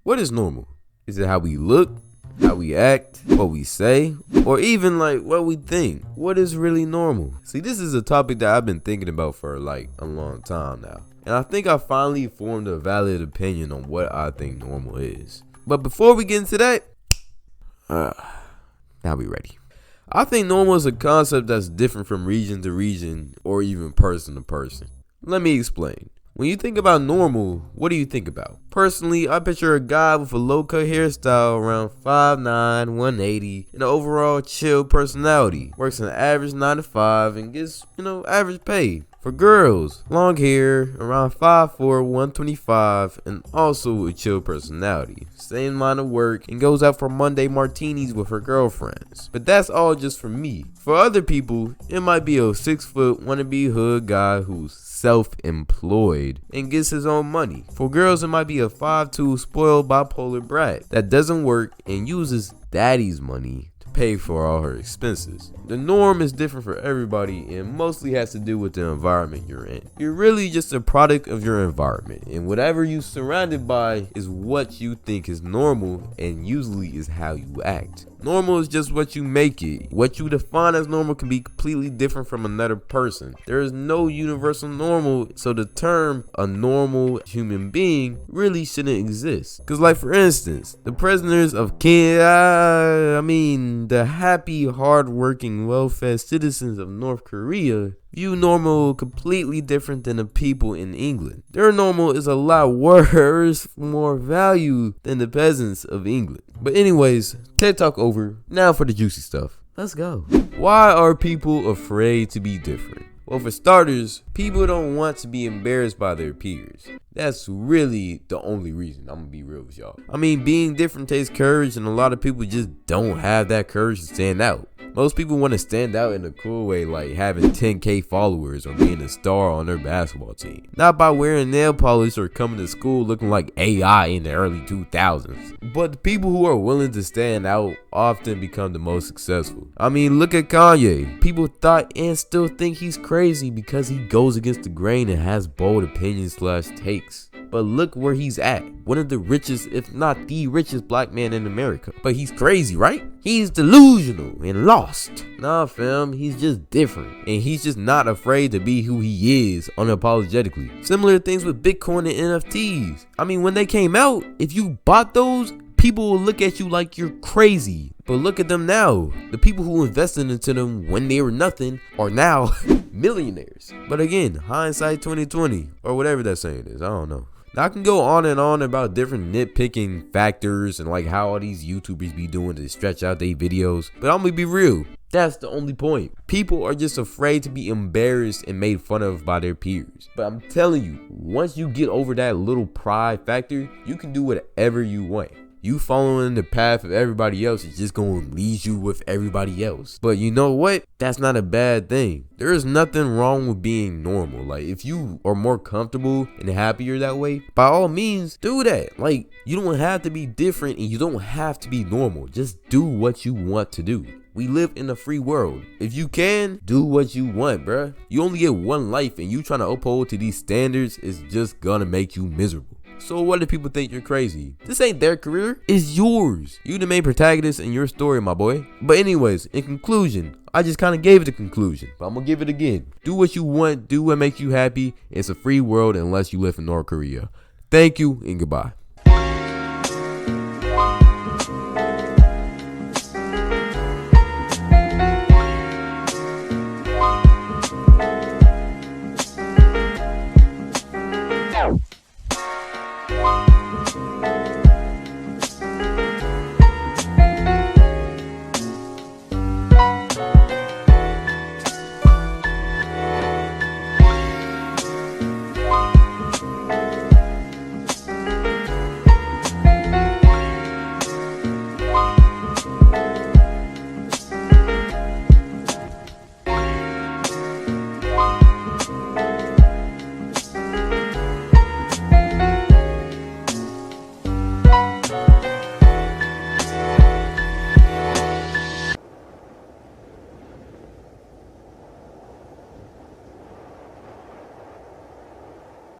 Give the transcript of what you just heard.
What is normal? Is it how we look, how we act, what we say, or even like what we think? What is really normal? See, this is a topic that I've been thinking about for like a long time now. And I think I finally formed a valid opinion on what I think normal is. But before we get into that, now we ready. I think normal is a concept that's different from region to region or even person to person. Let me explain. When you think about normal, what do you think about? Personally, I picture a guy with a low-cut hairstyle around 5'9", 180, and an overall chill personality. Works an average 9 to 5 and gets, average pay. For girls, long hair, around 5'4", 125, and also a chill personality. Same line of work and goes out for Monday martinis with her girlfriends. But that's all just for me. For other people, it might be a 6-foot wannabe hood guy who's self-employed and gets his own money. For girls, it might be a 5'2" spoiled bipolar brat that doesn't work and uses daddy's money to pay for all her expenses. The norm is different for everybody and mostly has to do with the environment you're in. You're really just a product of your environment, and whatever you're surrounded by is what you think is normal and usually is how you act. Normal is just what you make it. What you define as normal can be completely different from another person. There is no universal normal, so the term a normal human being really shouldn't exist. Cause like for instance, the prisoners of the happy, hard-working, well-fed citizens of North Korea view normal completely different than the people in England. Their normal is a lot worse, more value than the peasants of England. But anyways, TED Talk over. Now for the juicy stuff. Let's go. Why are people afraid to be different? Well, for starters, people don't want to be embarrassed by their peers. That's really the only reason. I'm gonna be real with y'all. Being different takes courage, and a lot of people just don't have that courage to stand out. Most people want to stand out in a cool way, like having 10K followers or being a star on their basketball team. Not by wearing nail polish or coming to school looking like AI in the early 2000s. But the people who are willing to stand out often become the most successful. Look at Kanye. People thought and still think he's crazy because he goes against the grain and has bold opinions / takes. But look where he's at. One of the richest, if not the richest black man in America. But he's crazy, right? He's delusional and lost. Nah, fam, he's just different. And he's just not afraid to be who he is unapologetically. Similar things with Bitcoin and NFTs. When they came out, if you bought those, people will look at you like you're crazy. But look at them now. The people who invested into them when they were nothing are now millionaires. But again, hindsight 2020 or whatever that saying is, I don't know. Now I can go on and on about different nitpicking factors and like how all these YouTubers be doing to stretch out their videos. But I'm gonna be real. That's the only point. People are just afraid to be embarrassed and made fun of by their peers. But I'm telling you, once you get over that little pride factor, you can do whatever you want. You following the path of everybody else is just going to lead you with everybody else. But you know what? That's not a bad thing. There is nothing wrong with being normal. Like, if you are more comfortable and happier that way, by all means, do that. Like, you don't have to be different and you don't have to be normal. Just do what you want to do. We live in a free world. If you can, do what you want, bruh. You only get one life and you trying to uphold to these standards is just gonna make you miserable. So what if people think you're crazy? This ain't their career, it's yours. You the main protagonist in your story, my boy. But anyways, in conclusion, I just kind of gave it a conclusion, but I'm gonna give it again. Do what you want, do what makes you happy. It's a free world unless you live in North Korea. Thank you and goodbye.